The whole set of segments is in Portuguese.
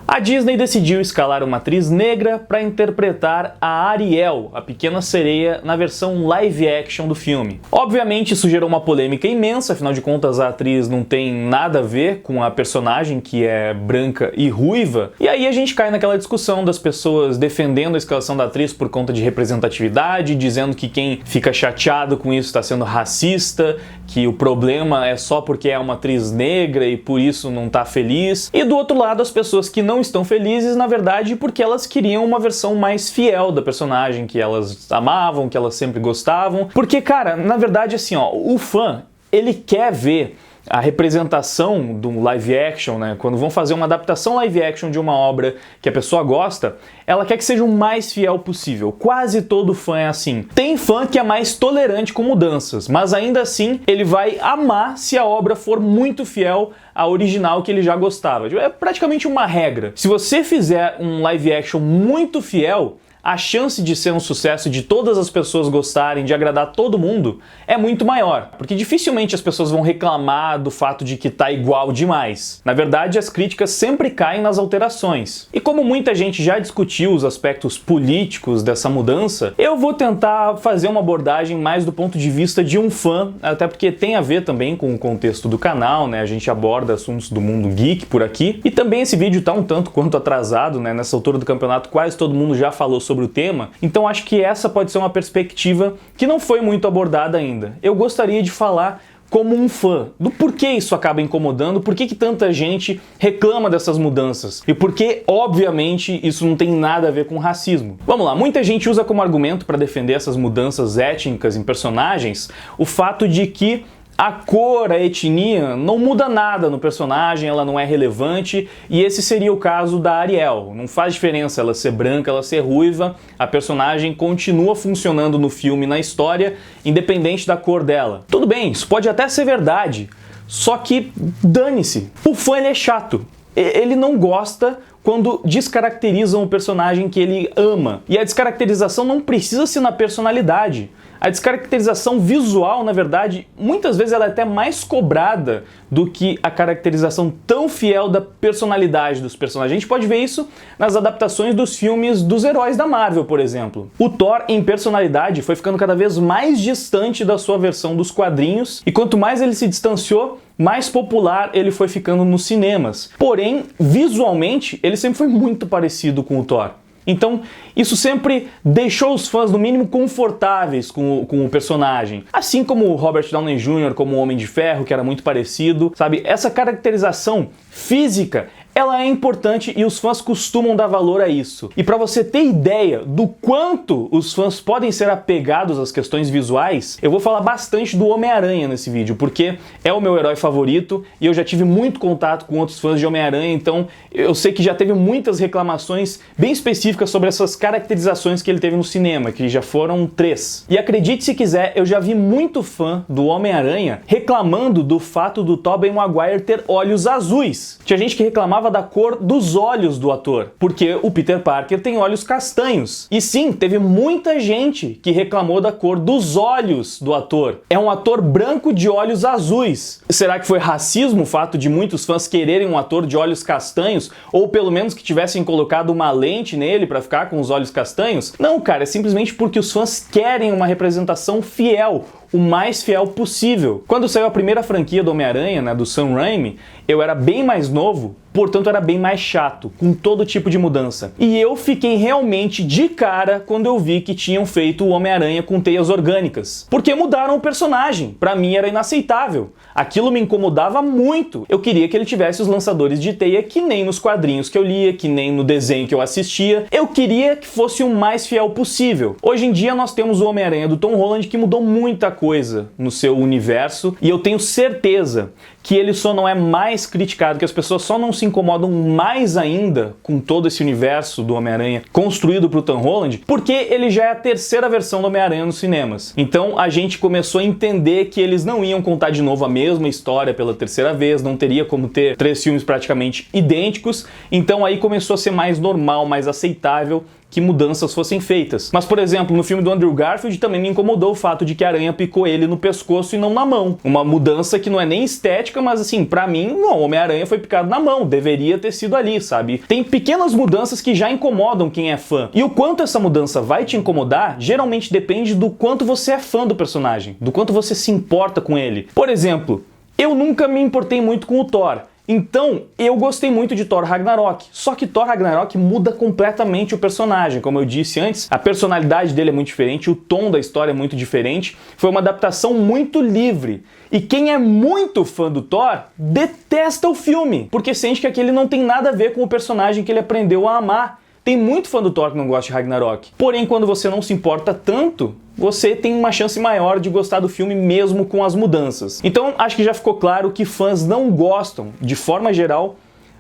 A Disney decidiu escalar uma atriz negra para interpretar a Ariel, a pequena sereia, na versão live action do filme. Obviamente isso gerou uma polêmica imensa, afinal de contas a atriz não tem nada a ver com a personagem, que é branca e ruiva, e aí a gente cai naquela discussão das pessoas defendendo a escalação da atriz por conta de representatividade, dizendo que quem fica chateado com isso está sendo racista, que o problema é só porque é uma atriz negra e por isso não tá feliz. E do outro lado, as pessoas que não estão felizes, na verdade, porque elas queriam uma versão mais fiel da personagem, que elas amavam, que elas sempre gostavam. Porque, cara, na verdade, assim, ó, o fã, ele quer ver a representação do live action, né? Quando vão fazer uma adaptação live action de uma obra que a pessoa gosta, ela quer que seja o mais fiel possível. Quase todo fã é assim. Tem fã que é mais tolerante com mudanças, mas ainda assim ele vai amar se a obra for muito fiel à original que ele já gostava. É praticamente uma regra. Se você fizer um live action muito fiel, a chance de ser um sucesso, de todas as pessoas gostarem, de agradar todo mundo, é muito maior. Porque dificilmente as pessoas vão reclamar do fato de que tá igual demais. Na verdade, as críticas sempre caem nas alterações. E como muita gente já discutiu os aspectos políticos dessa mudança, eu vou tentar fazer uma abordagem mais do ponto de vista de um fã, até porque tem a ver também com o contexto do canal, né? A gente aborda assuntos do mundo geek por aqui. E também esse vídeo tá um tanto quanto atrasado, né? Nessa altura do campeonato quase todo mundo já falou sobre o tema, então acho que essa pode ser uma perspectiva que não foi muito abordada ainda. Eu gostaria de falar como um fã, do porquê isso acaba incomodando, por que tanta gente reclama dessas mudanças e porque, obviamente, isso não tem nada a ver com racismo. Vamos lá, muita gente usa como argumento para defender essas mudanças étnicas em personagens o fato de que a cor, a etnia, não muda nada no personagem, ela não é relevante, e esse seria o caso da Ariel. Não faz diferença ela ser branca, ela ser ruiva, a personagem continua funcionando no filme, na história, independente da cor dela. Tudo bem, isso pode até ser verdade, só que dane-se. O fã, ele é chato. Ele não gosta quando descaracterizam o personagem que ele ama. E a descaracterização não precisa ser na personalidade. A descaracterização visual, na verdade, muitas vezes ela é até mais cobrada do que a caracterização tão fiel da personalidade dos personagens. A gente pode ver isso nas adaptações dos filmes dos heróis da Marvel, por exemplo. O Thor, em personalidade, foi ficando cada vez mais distante da sua versão dos quadrinhos, e quanto mais ele se distanciou, mais popular ele foi ficando nos cinemas. Porém, visualmente, ele sempre foi muito parecido com o Thor. Então, isso sempre deixou os fãs, no mínimo, confortáveis com o personagem. Assim como o Robert Downey Jr., como o Homem de Ferro, que era muito parecido, sabe? Essa caracterização física, ela é importante e os fãs costumam dar valor a isso. E para você ter ideia do quanto os fãs podem ser apegados às questões visuais, eu vou falar bastante do Homem-Aranha nesse vídeo, porque é o meu herói favorito e eu já tive muito contato com outros fãs de Homem-Aranha, então eu sei que já teve muitas reclamações bem específicas sobre essas caracterizações que ele teve no cinema, que já foram 3. E acredite se quiser, eu já vi muito fã do Homem-Aranha reclamando do fato do Tobey Maguire ter olhos azuis. Tinha gente que reclamava da cor dos olhos do ator, porque o Peter Parker tem olhos castanhos. E sim, teve muita gente que reclamou da cor dos olhos do ator. É um ator branco de olhos azuis. Será que foi racismo o fato de muitos fãs quererem um ator de olhos castanhos? Ou pelo menos que tivessem colocado uma lente nele para ficar com os olhos castanhos? Não, cara, é simplesmente porque os fãs querem uma representação fiel, o mais fiel possível. Quando saiu a primeira franquia do Homem-Aranha, né, do Sam Raimi, eu era bem mais novo, portanto era bem mais chato, com todo tipo de mudança. E eu fiquei realmente de cara quando eu vi que tinham feito o Homem-Aranha com teias orgânicas. Porque mudaram o personagem. Pra mim era inaceitável. Aquilo me incomodava muito. Eu queria que ele tivesse os lançadores de teia que nem nos quadrinhos que eu lia, que nem no desenho que eu assistia. Eu queria que fosse o mais fiel possível. Hoje em dia nós temos o Homem-Aranha do Tom Holland, que mudou muita coisa no seu universo, e eu tenho certeza que ele só não é mais criticado, que as pessoas só não se incomodam mais ainda com todo esse universo do Homem-Aranha construído pro Tom Holland, porque ele já é a terceira versão do Homem-Aranha nos cinemas. Então a gente começou a entender que eles não iam contar de novo a mesma história pela terceira vez, não teria como ter 3 filmes praticamente idênticos, então aí começou a ser mais normal, mais aceitável que mudanças fossem feitas. Mas, por exemplo, no filme do Andrew Garfield também me incomodou o fato de que a aranha picou ele no pescoço e não na mão. Uma mudança que não é nem estética, mas assim, pra mim, não, o Homem-Aranha foi picado na mão, deveria ter sido ali, sabe? Tem pequenas mudanças que já incomodam quem é fã. E o quanto essa mudança vai te incomodar, geralmente depende do quanto você é fã do personagem, do quanto você se importa com ele. Por exemplo, eu nunca me importei muito com o Thor. Então, eu gostei muito de Thor Ragnarok, só que Thor Ragnarok muda completamente o personagem. Como eu disse antes, a personalidade dele é muito diferente, o tom da história é muito diferente, foi uma adaptação muito livre. E quem é muito fã do Thor detesta o filme, porque sente que aquele não tem nada a ver com o personagem que ele aprendeu a amar. Tem muito fã do Thor que não gosta de Ragnarok. Porém, quando você não se importa tanto, você tem uma chance maior de gostar do filme mesmo com as mudanças. Então, acho que já ficou claro que fãs não gostam, de forma geral,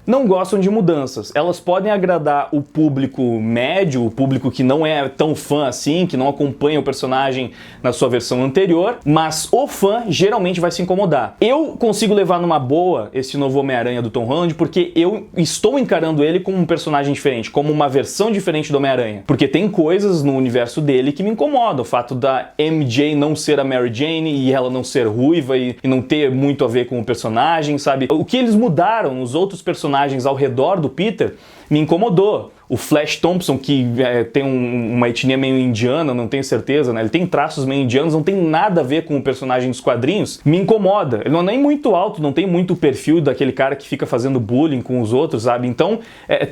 não gostam de mudanças. Elas podem agradar o público médio, o público que não é tão fã assim, que não acompanha o personagem na sua versão anterior, mas o fã geralmente vai se incomodar. Eu consigo levar numa boa esse novo Homem-Aranha do Tom Holland porque eu estou encarando ele como um personagem diferente, como uma versão diferente do Homem-Aranha. Porque tem coisas no universo dele que me incomodam. O fato da MJ não ser a Mary Jane e ela não ser ruiva e não ter muito a ver com o personagem, sabe? O que eles mudaram nos outros personagens ao redor do Peter me incomodou. O Flash Thompson, que tem uma etnia meio indiana, não tenho certeza, né? Ele tem traços meio indianos, não tem nada a ver com o personagem dos quadrinhos, me incomoda. Ele não é nem muito alto, não tem muito o perfil daquele cara que fica fazendo bullying com os outros, sabe? Então,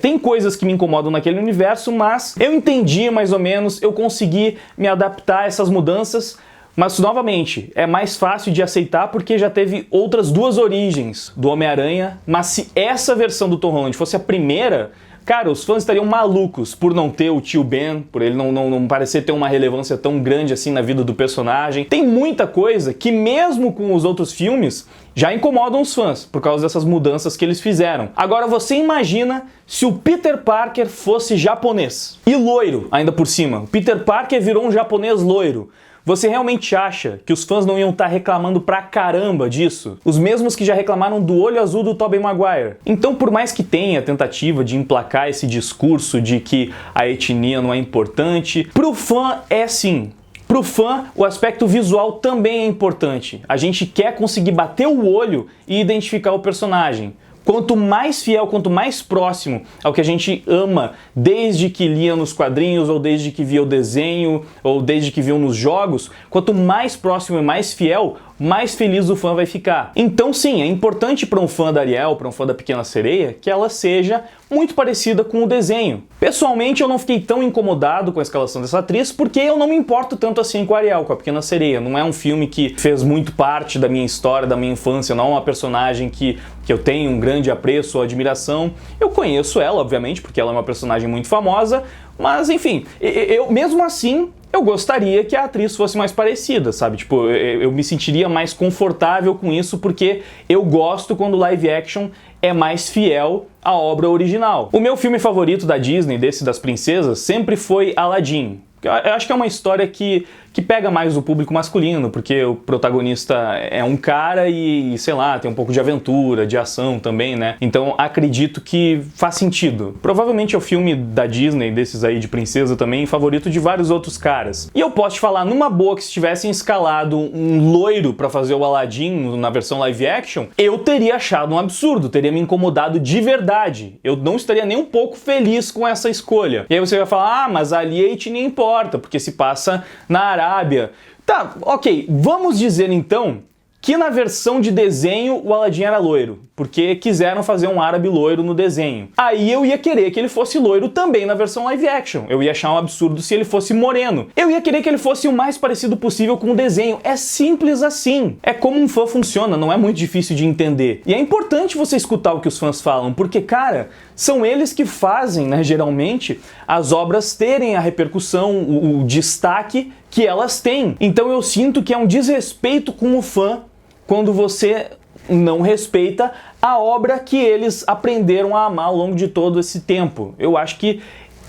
tem coisas que me incomodam naquele universo, mas eu entendi mais ou menos, eu consegui me adaptar a essas mudanças. Mas, novamente, é mais fácil de aceitar porque já teve outras duas origens do Homem-Aranha, mas se essa versão do Tom Holland fosse a primeira, cara, os fãs estariam malucos por não ter o tio Ben, por ele não parecer ter uma relevância tão grande assim na vida do personagem. Tem muita coisa que, mesmo com os outros filmes, já incomodam os fãs por causa dessas mudanças que eles fizeram. Agora você imagina se o Peter Parker fosse japonês e loiro, ainda por cima. O Peter Parker virou um japonês loiro. Você realmente acha que os fãs não iam estar reclamando pra caramba disso? Os mesmos que já reclamaram do olho azul do Tobey Maguire. Então, por mais que tenha a tentativa de emplacar esse discurso de que a etnia não é importante, pro fã é sim. Pro fã, o aspecto visual também é importante. A gente quer conseguir bater o olho e identificar o personagem. Quanto mais fiel, quanto mais próximo ao que a gente ama desde que lia nos quadrinhos, ou desde que via o desenho, ou desde que viu nos jogos, quanto mais próximo e mais fiel, mais feliz o fã vai ficar. Então sim, é importante para um fã da Ariel, para um fã da Pequena Sereia, que ela seja muito parecida com o desenho. Pessoalmente, eu não fiquei tão incomodado com a escalação dessa atriz, porque eu não me importo tanto assim com a Ariel, com a Pequena Sereia. Não é um filme que fez muito parte da minha história, da minha infância, não é uma personagem que eu tenho um grande apreço ou admiração. Eu conheço ela, obviamente, porque ela é uma personagem muito famosa, mas enfim, eu mesmo assim, eu gostaria que a atriz fosse mais parecida, sabe? Tipo, eu me sentiria mais confortável com isso porque eu gosto quando o live action é mais fiel à obra original. O meu filme favorito da Disney, desse das princesas, sempre foi Aladdin. Eu acho que é uma história que pega mais o público masculino, porque o protagonista é um cara e, sei lá, tem um pouco de aventura, de ação também, né? Então acredito que faz sentido. Provavelmente é o filme da Disney, desses aí de princesa também, favorito de vários outros caras. E eu posso te falar numa boa que se tivessem escalado um loiro pra fazer o Aladdin na versão live action, eu teria achado um absurdo, teria me incomodado de verdade. Eu não estaria nem um pouco feliz com essa escolha. E aí você vai falar, mas ali a etnia importa, porque se passa na Arábia. Tá, ok, vamos dizer então que na versão de desenho o Aladdin era loiro, porque quiseram fazer um árabe loiro no desenho. Aí eu ia querer que ele fosse loiro também na versão live action. Eu ia achar um absurdo se ele fosse moreno. Eu ia querer que ele fosse o mais parecido possível com o desenho. É simples assim. É como um fã funciona, não é muito difícil de entender. E é importante você escutar o que os fãs falam, porque, cara, são eles que fazem, né, geralmente, as obras terem a repercussão, o destaque que elas têm. Então eu sinto que é um desrespeito com o fã quando você não respeita a obra que eles aprenderam a amar ao longo de todo esse tempo. Eu acho que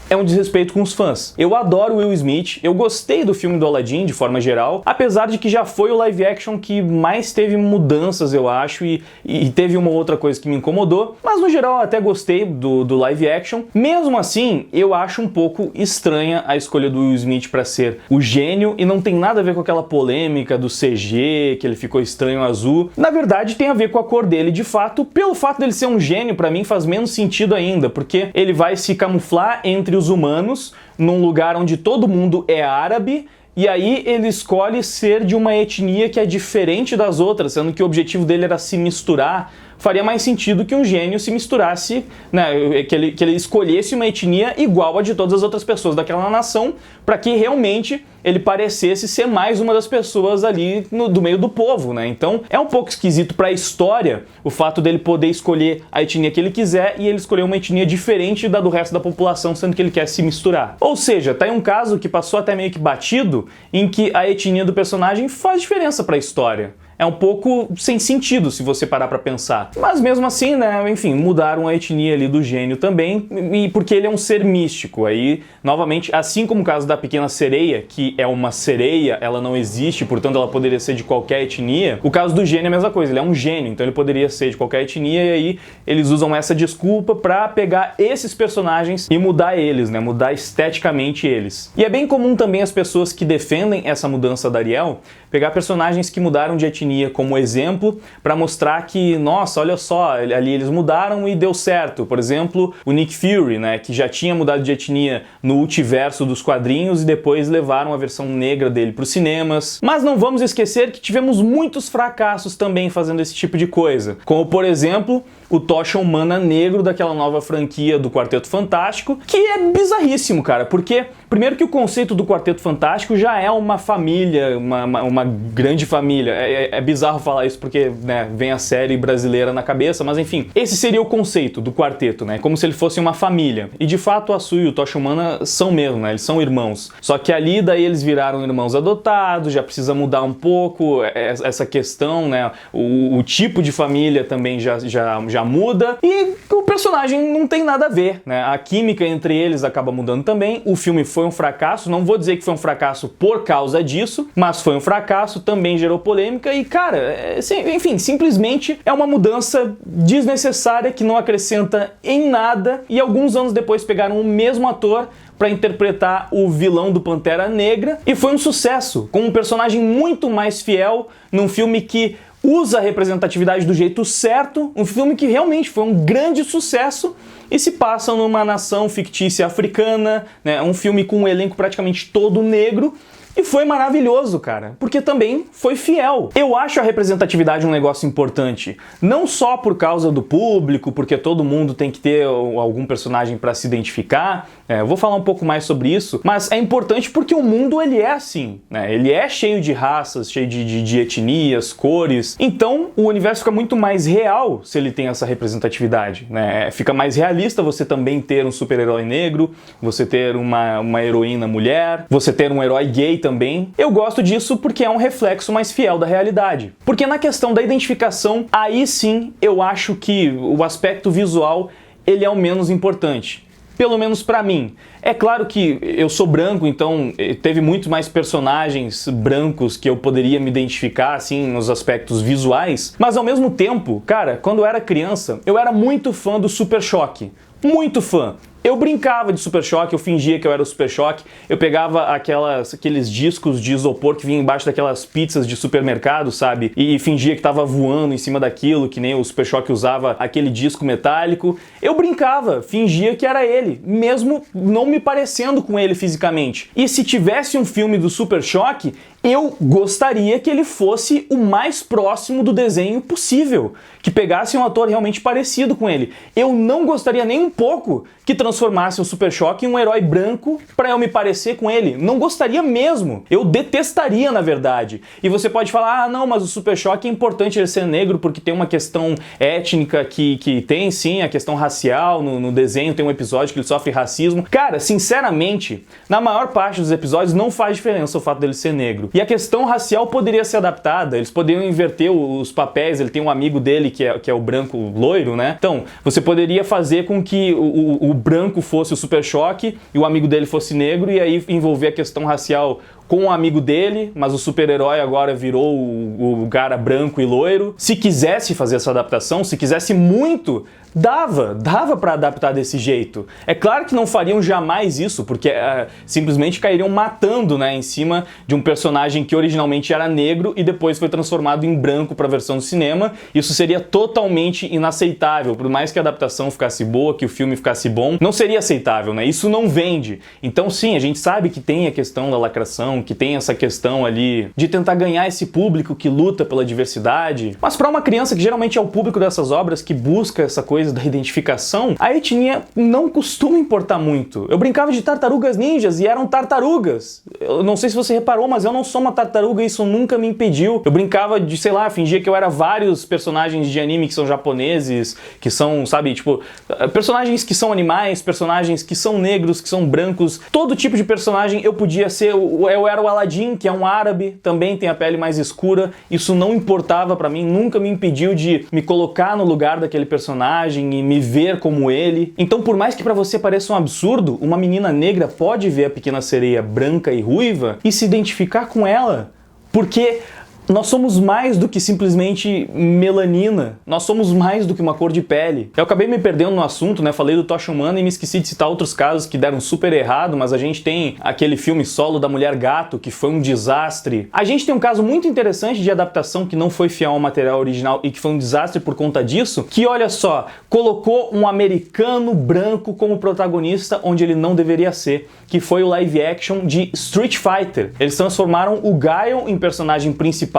é um desrespeito com os fãs. Eu adoro Will Smith, eu gostei do filme do Aladdin de forma geral, apesar de que já foi o live action que mais teve mudanças, eu acho, e teve uma outra coisa que me incomodou, mas no geral eu até gostei do live action. Mesmo assim, eu acho um pouco estranha a escolha do Will Smith para ser o gênio, e não tem nada a ver com aquela polêmica do CG, que ele ficou estranho azul. Na verdade, tem a ver com a cor dele de fato. Pelo fato dele ser um gênio, para mim faz menos sentido ainda, porque ele vai se camuflar entre os humanos, num lugar onde todo mundo é árabe, e aí ele escolhe ser de uma etnia que é diferente das outras, sendo que o objetivo dele era se misturar. Faria mais sentido que um gênio se misturasse, né, que ele escolhesse uma etnia igual a de todas as outras pessoas daquela nação, para que realmente ele parecesse ser mais uma das pessoas ali do meio do povo, né? Então é um pouco esquisito para a história o fato dele poder escolher a etnia que ele quiser e ele escolher uma etnia diferente da do resto da população, sendo que ele quer se misturar. Ou seja, tá aí um caso que passou até meio que batido, em que a etnia do personagem faz diferença para a história. É um pouco sem sentido se você parar pra pensar. Mas mesmo assim, né, enfim, mudaram a etnia ali do gênio também, e porque ele é um ser místico. Aí, novamente, assim como o caso da Pequena Sereia, que é uma sereia, ela não existe, portanto ela poderia ser de qualquer etnia, o caso do gênio é a mesma coisa, ele é um gênio, então ele poderia ser de qualquer etnia, e aí eles usam essa desculpa pra pegar esses personagens e mudar eles, né, mudar esteticamente eles. E é bem comum também as pessoas que defendem essa mudança da Ariel pegar personagens que mudaram de etnia como exemplo para mostrar que, nossa, olha só, ali eles mudaram e deu certo. Por exemplo, o Nick Fury, né, que já tinha mudado de etnia no multiverso dos quadrinhos e depois levaram a versão negra dele para os cinemas. Mas não vamos esquecer que tivemos muitos fracassos também fazendo esse tipo de coisa, como por exemplo o Tocha Humana negro daquela nova franquia do Quarteto Fantástico, que é bizarríssimo, cara, porque primeiro que o conceito do Quarteto Fantástico já é uma família, uma grande família. É bizarro falar isso porque, né, vem a série brasileira na cabeça, mas enfim, esse seria o conceito do quarteto, né, como se ele fosse uma família. E de fato a Sue e o Tocha Humana são mesmo, né, eles são irmãos. Só que ali daí eles viraram irmãos adotados, já precisa mudar um pouco essa questão, né, o tipo de família também já muda, e o personagem não tem nada a ver, né? A química entre eles acaba mudando também. O filme foi um fracasso, não vou dizer que foi um fracasso por causa disso, mas foi um fracasso, também gerou polêmica e, cara, enfim, simplesmente é uma mudança desnecessária que não acrescenta em nada, e alguns anos depois pegaram o mesmo ator para interpretar o vilão do Pantera Negra, e foi um sucesso, com um personagem muito mais fiel, num filme que usa a representatividade do jeito certo, um filme que realmente foi um grande sucesso e se passa numa nação fictícia africana, né, um filme com um elenco praticamente todo negro. E foi maravilhoso, cara, porque também foi fiel. Eu acho a representatividade um negócio importante, não só por causa do público, porque todo mundo tem que ter algum personagem para se identificar, eu vou falar um pouco mais sobre isso, mas é importante porque o mundo ele é assim, né? Ele é cheio de raças, cheio de etnias, cores, então o universo fica muito mais real se ele tem essa representatividade, né? Fica mais realista você também ter um super-herói negro, você ter uma heroína mulher, você ter um herói gay também. Eu gosto disso porque é um reflexo mais fiel da realidade. Porque na questão da identificação, aí sim eu acho que o aspecto visual ele é o menos importante. Pelo menos pra mim. É claro que eu sou branco, então teve muito mais personagens brancos que eu poderia me identificar, assim, nos aspectos visuais. Mas ao mesmo tempo, cara, quando eu era criança, eu era muito fã do Super Choque. Muito fã. Eu brincava de Super Choque, eu fingia que eu era o Super Choque, eu pegava aqueles discos de isopor que vinham embaixo daquelas pizzas de supermercado, sabe? E fingia que tava voando em cima daquilo, que nem o Super Choque usava aquele disco metálico. Eu brincava, fingia que era ele, mesmo não me parecendo com ele fisicamente. E se tivesse um filme do Super Choque, eu gostaria que ele fosse o mais próximo do desenho possível, que pegasse um ator realmente parecido com ele. Eu não gostaria nem um pouco que transformasse o Super Choque em um herói branco para eu me parecer com ele. Não gostaria mesmo. Eu detestaria, na verdade. E você pode falar, ah, não, mas o Super Choque é importante ele ser negro porque tem uma questão étnica que tem, sim, a questão racial. No desenho tem um episódio que ele sofre racismo. Cara, sinceramente, na maior parte dos episódios não faz diferença o fato dele ser negro. E a questão racial poderia ser adaptada, eles poderiam inverter os papéis, ele tem um amigo dele que é o branco loiro, né? Então, você poderia fazer com que o branco branco fosse o Super Choque e o amigo dele fosse negro, e aí envolver a questão racial com o amigo dele, mas o super-herói agora virou o cara branco e loiro. Se quisesse fazer essa adaptação, se quisesse muito, dava pra adaptar desse jeito. É claro que não fariam jamais isso, porque simplesmente cairiam matando, né, em cima de um personagem que originalmente era negro e depois foi transformado em branco pra versão do cinema. Isso seria totalmente inaceitável. Por mais que a adaptação ficasse boa, que o filme ficasse bom, não seria aceitável, né? Isso não vende. Então sim, a gente sabe que tem a questão da lacração, que tem essa questão ali de tentar ganhar esse público que luta pela diversidade, mas para uma criança que geralmente é o público dessas obras, que busca essa coisa da identificação, a etnia não costuma importar muito. Eu brincava de tartarugas ninjas e eram tartarugas. Eu não sei se você reparou, mas eu não sou uma tartaruga e isso nunca me impediu. Eu brincava de, sei lá, fingia que eu era vários personagens de anime que são japoneses, que são, sabe, tipo, personagens que são animais, personagens que são negros, que são brancos, todo tipo de personagem eu podia ser. Eu era o Aladdin, que é um árabe, também tem a pele mais escura. Isso não importava pra mim, nunca me impediu de me colocar no lugar daquele personagem e me ver como ele. Então, por mais que pra você pareça um absurdo, uma menina negra pode ver a Pequena Sereia branca e ruiva e se identificar com ela, porque nós somos mais do que simplesmente melanina. Nós somos mais do que uma cor de pele. Eu acabei me perdendo no assunto, né? Falei do Tocha Humana e me esqueci de citar outros casos que deram super errado, mas a gente tem aquele filme solo da Mulher Gato, que foi um desastre. A gente tem um caso muito interessante de adaptação que não foi fiel ao material original e que foi um desastre por conta disso, que, olha só, colocou um americano branco como protagonista onde ele não deveria ser, que foi o live action de Street Fighter. Eles transformaram o Gaio em personagem principal,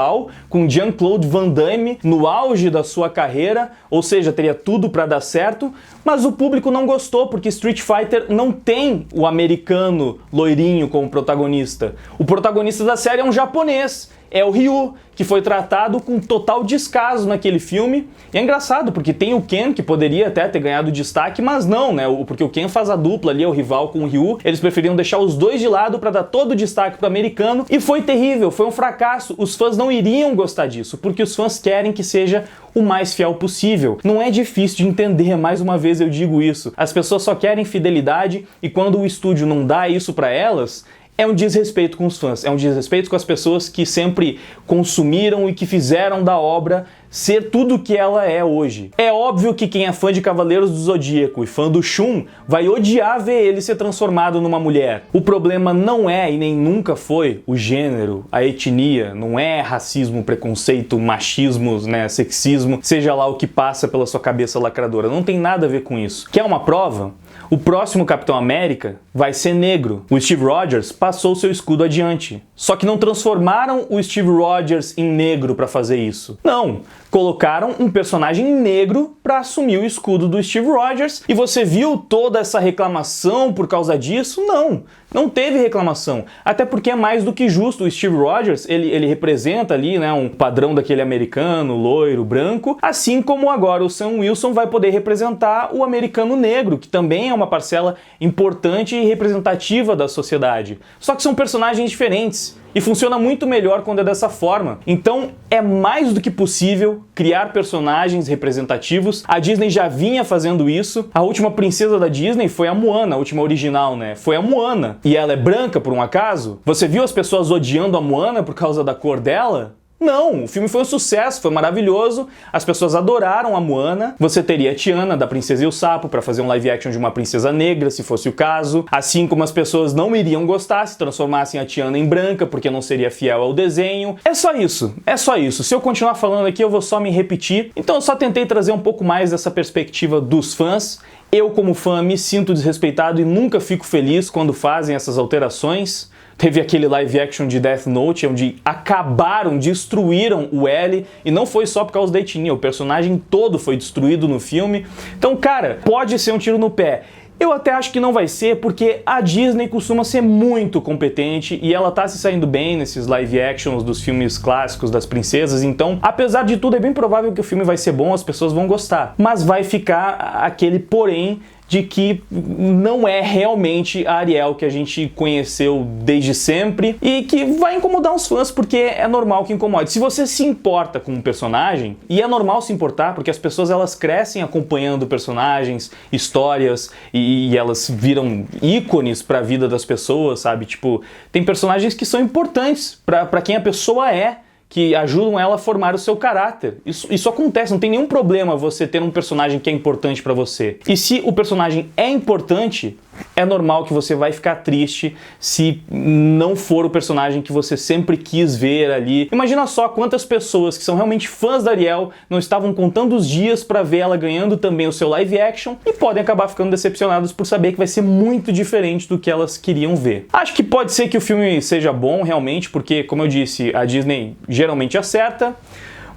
com Jean-Claude Van Damme no auge da sua carreira, ou seja, teria tudo para dar certo, mas o público não gostou porque Street Fighter não tem o americano loirinho como protagonista. O protagonista da série é um japonês, é o Ryu, que foi tratado com total descaso naquele filme. E é engraçado, porque tem o Ken, que poderia até ter ganhado destaque, mas não, né? Porque o Ken faz a dupla ali, é o rival com o Ryu. Eles preferiam deixar os dois de lado para dar todo o destaque pro americano. E foi terrível, foi um fracasso. Os fãs não iriam gostar disso, porque os fãs querem que seja o mais fiel possível. Não é difícil de entender, mais uma vez eu digo isso. As pessoas só querem fidelidade e quando o estúdio não dá isso para elas, é um desrespeito com os fãs, é um desrespeito com as pessoas que sempre consumiram e que fizeram da obra ser tudo o que ela é hoje. É óbvio que quem é fã de Cavaleiros do Zodíaco e fã do Shun vai odiar ver ele ser transformado numa mulher. O problema não é e nem nunca foi o gênero, a etnia, não é racismo, preconceito, machismo, né, sexismo, seja lá o que passa pela sua cabeça lacradora. Não tem nada a ver com isso. Quer uma prova? O próximo Capitão América vai ser negro. O Steve Rogers passou seu escudo adiante. Só que não transformaram o Steve Rogers em negro para fazer isso. Não, colocaram um personagem negro para assumir o escudo do Steve Rogers. E você viu toda essa reclamação por causa disso? Não, não teve reclamação. Até porque é mais do que justo. O Steve Rogers, ele representa ali, né, um padrão daquele americano, loiro, branco, assim como agora o Sam Wilson vai poder representar o americano negro, que também é uma parcela importante e representativa da sociedade. Só que são personagens diferentes. E funciona muito melhor quando é dessa forma. Então é mais do que possível criar personagens representativos. A Disney já vinha fazendo isso. A última princesa da Disney foi a Moana, a última original, né? Foi a Moana. E ela é branca, por um acaso? Você viu as pessoas odiando a Moana por causa da cor dela? Não, o filme foi um sucesso, foi maravilhoso, as pessoas adoraram a Moana. Você teria a Tiana, da Princesa e o Sapo, para fazer um live action de uma princesa negra, se fosse o caso. Assim como as pessoas não iriam gostar se transformassem a Tiana em branca, porque não seria fiel ao desenho. É só isso, é só isso. Se eu continuar falando aqui, eu vou só me repetir. Então eu só tentei trazer um pouco mais dessa perspectiva dos fãs. Eu, como fã, me sinto desrespeitado e nunca fico feliz quando fazem essas alterações. Teve aquele live action de Death Note, onde acabaram, destruíram o L, e não foi só por causa da etnia, o personagem todo foi destruído no filme. Então, cara, pode ser um tiro no pé. Eu até acho que não vai ser, porque a Disney costuma ser muito competente e ela tá se saindo bem nesses live actions dos filmes clássicos das princesas, então, apesar de tudo, é bem provável que o filme vai ser bom, as pessoas vão gostar. Mas vai ficar aquele porém de que não é realmente a Ariel que a gente conheceu desde sempre e que vai incomodar os fãs porque é normal que incomode. Se você se importa com um personagem, e é normal se importar porque as pessoas elas crescem acompanhando personagens, histórias e elas viram ícones pra vida das pessoas, sabe? Tipo, tem personagens que são importantes pra quem a pessoa é, que ajudam ela a formar o seu caráter. Isso acontece, não tem nenhum problema você ter um personagem que é importante pra você. E se o personagem é importante, é normal que você vai ficar triste se não for o personagem que você sempre quis ver ali. Imagina só quantas pessoas que são realmente fãs da Ariel não estavam contando os dias pra ver ela ganhando também o seu live action e podem acabar ficando decepcionados por saber que vai ser muito diferente do que elas queriam ver. Acho que pode ser que o filme seja bom realmente, porque, como eu disse, a Disney geralmente acerta,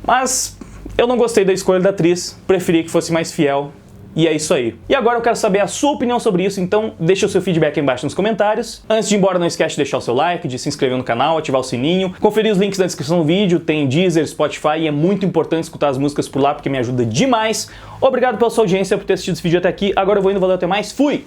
mas eu não gostei da escolha da atriz, preferi que fosse mais fiel. E é isso aí. E agora eu quero saber a sua opinião sobre isso, então deixa o seu feedback aí embaixo nos comentários. Antes de ir embora, não esquece de deixar o seu like, de se inscrever no canal, ativar o sininho, conferir os links na descrição do vídeo, tem Deezer, Spotify, e é muito importante escutar as músicas por lá porque me ajuda demais. Obrigado pela sua audiência, por ter assistido esse vídeo até aqui. Agora eu vou indo, valeu, até mais, fui!